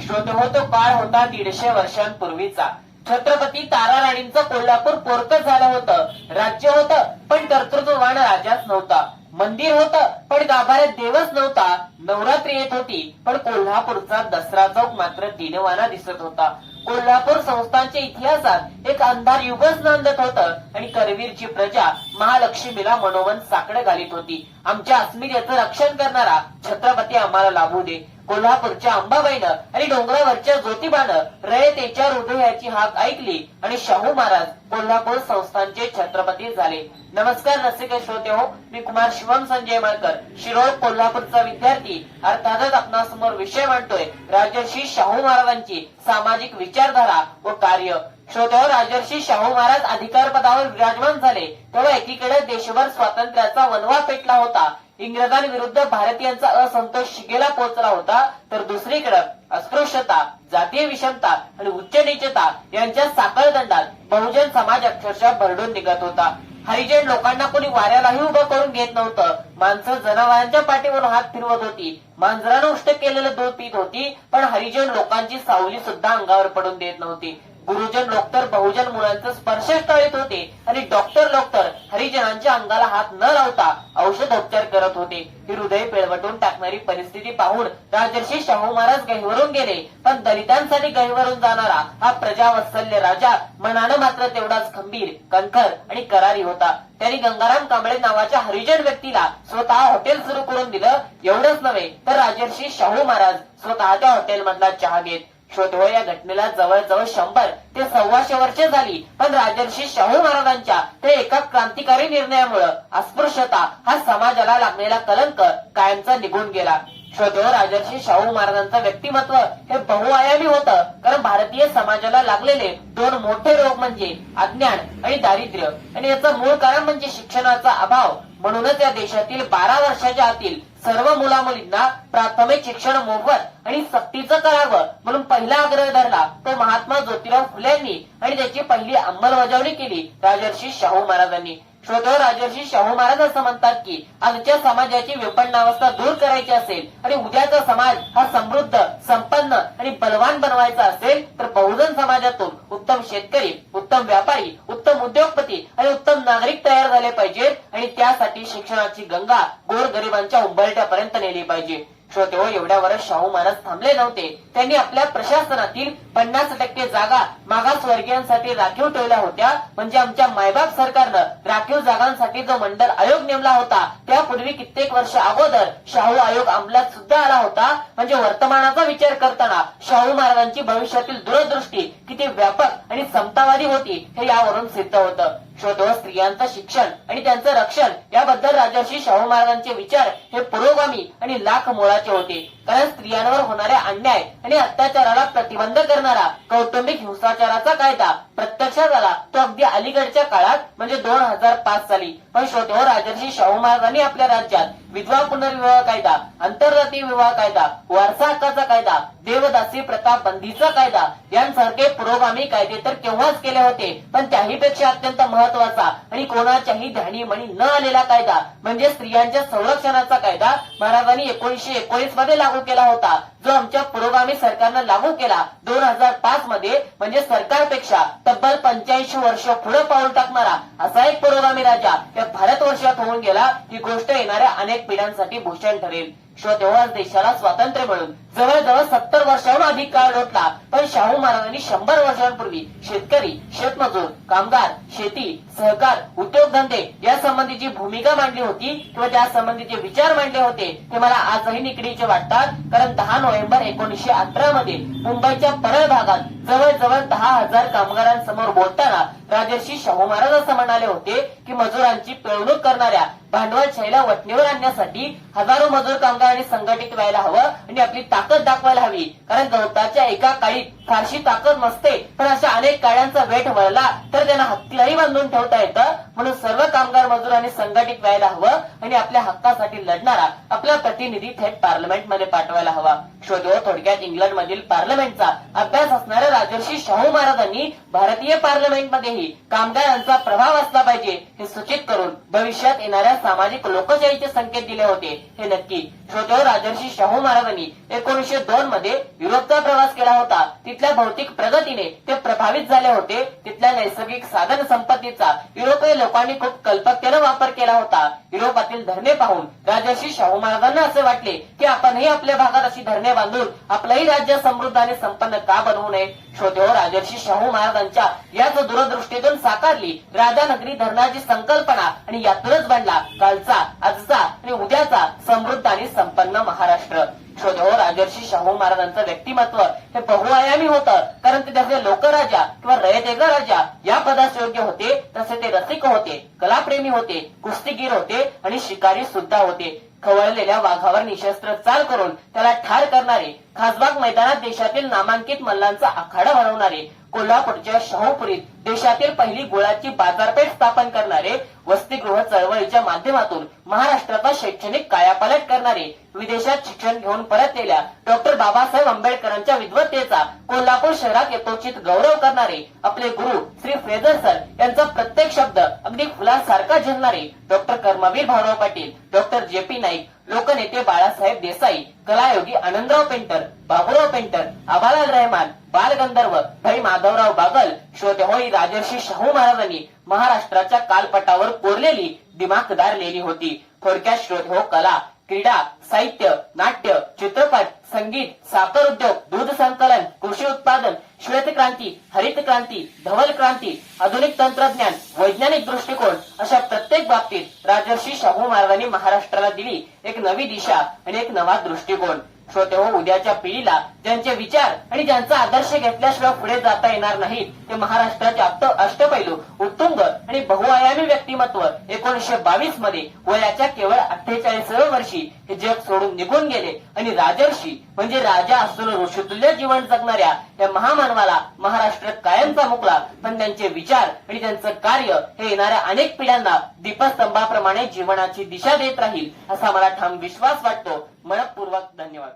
श्रोते तो काळ होता 150 वर्षांपूर्वीचा। छत्रपती ताराराणींचं कोल्हापूर पोरकं झालं होतं। राज्य होतं पण कर्तृत्ववान राजाच नव्हता। मंदिर होतं पण गाभाऱ्यात देवच नव्हता। नवरात्री येत होती पण कोल्हापूरचा दसरा चौक मात्र दिनवाना दिसत होता। कोल्हापूर संस्थांच्या इतिहासात एक अंधार युगच नांदत होतं आणि करवीरची प्रजा महालक्ष्मीला मनोमन साकडं घालीत होती। आमच्या अस्मितेचं रक्षण करणारा छत्रपती आम्हाला लाभू दे। कोल्हापूरच्या अंबाबाईनं आणि डोंगरावरच्या ज्योतिबानं रयतेच्या हृदयाची हाक ऐकली आणि शाहू महाराज कोल्हापूर संस्थांचे छत्रपती झाले। नमस्कार रसिक श्रोते हो, मी कुमार शिवम संजय माळकर, शिरोळ कोल्हापूरचा विद्यार्थी। अर्थातच आपणासमोर विषय मांडतोय राजर्षी शाहू महाराजांची सामाजिक विचारधारा व कार्य। श्रोते, राजर्षी शाहू महाराज अधिकार पदावर विराजमान झाले तेव्हा एकीकडे देशभर स्वातंत्र्याचा वणवा पेटला होता। इंग्रजांविरुद्ध भारतीयांचा असंतोष शिगेला पोहोचला होता, तर दुसरीकडे अस्पृश्यता, जातीय विषमता आणि उच्च नीचता यांच्या साखळदंडात बहुजन समाज अक्षरशः भरडून निघत होता। हरिजन लोकांना कोणी वाऱ्यालाही उभं करून घेत नव्हतं। माणसं जनावरांच्या पाठीवरून हात फिरवत होती, मांजरानं उष्ट केलेलं दूध पित होती, पण हरिजन लोकांची सावली सुद्धा अंगावर पडून देत नव्हती। गुरुजन लोक तर बहुजन मुलांचा स्पर्श टाळत होते आणि डॉक्टर लोक तर हरिजनांच्या अंगाला हात न लावता औषधोपचार करत होते। ही हृदय पिळवटून टाकणारी परिस्थिती पाहून राजर्षी शाहू महाराज गहिवरून गेले, पण दलितांसाठी गहिवरून जाणारा हा प्रजावत्सल्य राजा मनानं मात्र तेवढाच खंबीर, कणखर आणि करारी होता। त्यांनी गंगाराम कांबळे नावाच्या हरिजन व्यक्तीला स्वतः हॉटेल सुरू करून दिलं। एवढंच नव्हे तर राजर्षी शाहू महाराज स्वतःच्या हॉटेल मधला चहा घेत। श्रोते, या घटनेला जवळजवळ 100 ते 125 वर्षे झाली, पण राजर्षी शाहू महाराजांच्या त्या एका क्रांतिकारी निर्णयामुळे अस्पृश्यता हा समाजाला लागलेला कलंक कायमचा निघून गेला। श्रोते, राजर्षी शाहू महाराजांचं व्यक्तिमत्व हे बहुआयामी होतं, कारण भारतीय समाजाला लागलेले दोन मोठे रोग म्हणजे अज्ञान आणि दारिद्र्य, आणि याचं मूळ कारण म्हणजे शिक्षणाचा अभाव। म्हणूनच या देशातील 12 वर्षाच्या आतील सर्व मुलामुलींना प्राथमिक शिक्षण मोफत आणि सक्तीचं करावं म्हणून पहिला आग्रह धरला तो महात्मा ज्योतिराव फुलेंनी, आणि त्याची पहिली अंमलबजावणी केली राजर्षी शाहू महाराजांनी। श्रोते, राजर्षी शाहू महाराज असं म्हणतात की आजच्या समाजाची विपन्नावस्था दूर करायची असेल आणि उद्याचा समाज हा समृद्ध, संपन्न आणि बलवान बनवायचा असेल तर बहुजन समाजातून उत्तम शेतकरी, उत्तम व्यापारी, उत्तम उद्योगपती आणि उत्तम नागरिक तयार झाले पाहिजेत, आणि त्यासाठी शिक्षणाची गंगा गोरगरिबांच्या उंबरठ्यापर्यंत नेली पाहिजे। श्रोते, एवढ्या वर्ष शाहू महाराज थांबले नव्हते। त्यांनी आपल्या प्रशासनातील 50% जागा मागासवर्गीयांसाठी राखीव ठेवल्या होत्या। म्हणजे आमच्या मायबाप सरकारनं राखीव जागांसाठी जो मंडल आयोग नेमला होता त्यापूर्वी कित्येक वर्ष अगोदर शाहू आयोग अंमलात सुद्धा आला होता। म्हणजे वर्तमानाचा विचार करताना शाहू महाराजांची भविष्यातील दूरदृष्टी किती व्यापक आणि समतावादी होती हे यावरून सिद्ध होतं। श्रोते, स्त्रियांचं शिक्षण आणि त्यांचं रक्षण याबद्दल राजर्षी शाहू महाराजांचे विचार हे पुरोगामी आणि लाख मोलाचे होते, कारण स्त्रियांवर होणाऱ्या अन्याय आणि अत्याचाराला प्रतिबंध करणारा कौटुंबिक हिंसाचाराचा कायदा प्रत्यक्षात आला तो अगदी अलीकडच्या काळात म्हणजे 2005 साली। पण श्रोते, राजर्षी शाहू महाराजांनी आपल्या राज्यात विधवा पुनर्विवाह कायदा, आंतरजातीय विवाह कायदा, वारसा हक्काचा कायदा, देवदासी प्रथा बंदीचा कायदा यांसारखे पुरोगामी कायदे तर केव्हाच केले होते, पण त्याहीपेक्षा अत्यंत महत्वाचा आणि कोणाच्याही ध्यानी मणी न आलेला कायदा म्हणजे स्त्रियांच्या संरक्षणाचा कायदा महाराजांनी 1919 मध्ये लागू केला होता, जो आमच्या पुरोगामी सरकारनं लागू केला 2005 मध्ये। म्हणजे सरकारपेक्षा तब्बल 85 वर्ष पुढे पाऊल टाकणारा असा एक पुरोगामी राजा या भारतवर्षात होऊन गेला। ही गोष्ट येणाऱ्या अनेक पिढ्यांसाठी भूषण ठरेल। श्रोते, देशाला स्वातंत्र्य मिळून जवळजवळ 70 वर्षाहून अधिक काळ लोटला, पण शाहू महाराजांनी 100 वर्षांपूर्वी शेतकरी, शेतमजूर, कामगार, शेती, सहकार, उद्योगधंदे या संबंधीची भूमिका मांडली होती किंवा त्या संबंधीचे विचार मांडले होते ते मला आजही निकडीचे वाटतात। कारण 10 नोव्हेंबर 1918 मध्ये मुंबईच्या परळ भागात जवळजवळ 10,000 कामगारांसमोर बोलताना राजर्षी शाहू महाराज असं म्हणाले होते की मजुरांची पिळवणूक करणाऱ्या भांडवलशाहीला वटणीवर आणण्यासाठी हजारो मजूर कामगारांनी संघटित व्हायला हवं आणि आपली ताकद दाखवायला हवी, कारण गवताच्या एका काळीत फारशी ताकद नसते, पण अशा अनेक काळ्यांचा वेठ वळला तर त्यांना हत्तीलाही बांधून ठेवता येतं. म्हणून सर्व कामगार मजुरांनी संघटित व्हायला हवं आणि आपल्या हक्कासाठी लढणारा आपला प्रतिनिधी थेट पार्लमेंटमध्ये पाठवायला हवा. शोधो थोडक्यात इंग्लंड मधील पार्लमेंटचा अभ्यास असणाऱ्या राजर्षी शाहू महाराजांनी भारतीय पार्लमेंटमध्येही कामगारांचा प्रभाव असला पाहिजे हे सूचित करून भविष्यात येणाऱ्या सामाजिक लोकशाहीचे संकेत दिले होते. हे नक्की शोधो राजर्षी शाहू महाराजांनी 1902 मध्ये युरोपचा प्रवास केला होता. तिथल्या भौतिक प्रगतीने ते प्रभावित झाले होते. तिथल्या नैसर्गिक साधन संपत्तीचा युरोपीय लोकांनी खूप कल्पकतेने वापर केला होता. युरोपातील धरणे पाहून राजर्षी शाहू महाराजांना असे वाटले की आपणही आपल्या भागात अशी धरणे बांधून आपलंही राज्य समृद्ध आणि संपन्न का बनवू नये. शोधो राजर्षी शाहू महाराजांच्या याच दूरदृष्टीतून साकारली राधानगरी धरणाची संकल्पना आणि यातूनच बनला कालचा, आजचा आणि उद्याचा समृद्ध आणि संपन्न महाराष्ट्र. शोधो राजर्षी शाहू महाराजांचं व्यक्तिमत्व हे बहुआयामी होतं, कारण ते जसे लोकराजा किंवा रयतेगा राजा या पदास योग्य होते तसे ते रसिक होते, कलाप्रेमी होते, कुस्तीगीर होते आणि शिकारी सुद्धा होते. खवळलेल्या वाघावर निशस्त्र चाल करून त्याला ठार करणारे, खासबाग मैदानात देशातील नामांकित मल्लांचा आखाडा भरवणारे, कोल्हापूरच्या शाहूपुरीत देशातील पहिली गुळाची बाजारपेठ स्थापन करणारे, वसतिगृह चळवळीच्या माध्यमातून महाराष्ट्राचा शैक्षणिक कायापालट करणारे, विदेशात शिक्षण घेऊन परतलेल्या डॉक्टर बाबासाहेब आंबेडकरांच्या विद्वत्तेचा कोल्हापूर शहरात यथोचित गौरव करणारे, आपले गुरु श्री फेदर सर यांचा प्रत्येक शब्द अगदी फुलासारखा झेलणारे doctor Karmaveer Bhaurao Patil, doctor JP. Naik, लोकनेते बाळासाहेब देसाई, कलायोगी आनंदराव पेंटर, बाबूराव पेंटर, आबालाल रहमान, बालगंधर्व भाई माधवराव बागल. श्रोते हो, ही राजर्षी शाहू महाराजांनी महाराष्ट्राच्या कालपटावर कोरलेली दिमाखदार लेणी होती. थोडक्यात श्रोते हो, कला, क्रीडा, साहित्य, नाट्य, चित्रपट, संगीत, साखर उद्योग, दूध संकलन, कृषी उत्पादन, श्वेत क्रांती, हरित क्रांती, धवल क्रांती, आधुनिक तंत्रज्ञान, वैज्ञानिक दृष्टिकोन अशा प्रत्येक बाबतीत राजर्षी शाहू महाराजांनी महाराष्ट्राला दिली एक नवी दिशा आणि एक नवा दृष्टिकोन. श्रोते हो, उद्याच्या पिढीला ज्यांचे विचार आणि ज्यांचा आदर्श घेतल्याशिवाय पुढे जाता येणार नाही ते महाराष्ट्राचे अष्टपैलू, उत्तुंग आणि बहुआयामी व्यक्तिमत्व 1922 मध्ये वयाच्या केवळ 48व्या वर्षी हे जग सोडून निघून गेले आणि राजर्षी म्हणजे राजा असून ऋषितुल्य जीवन जगणाऱ्या या महामानवाला महाराष्ट्र कायमचा मुकला. पण त्यांचे विचार आणि त्यांचं कार्य हे येणाऱ्या अनेक पिढ्यांना दीपस्तंभाप्रमाणे जीवनाची दिशा देत राहील असा मला ठाम विश्वास वाटतो. मनपूर्वक धन्यवाद.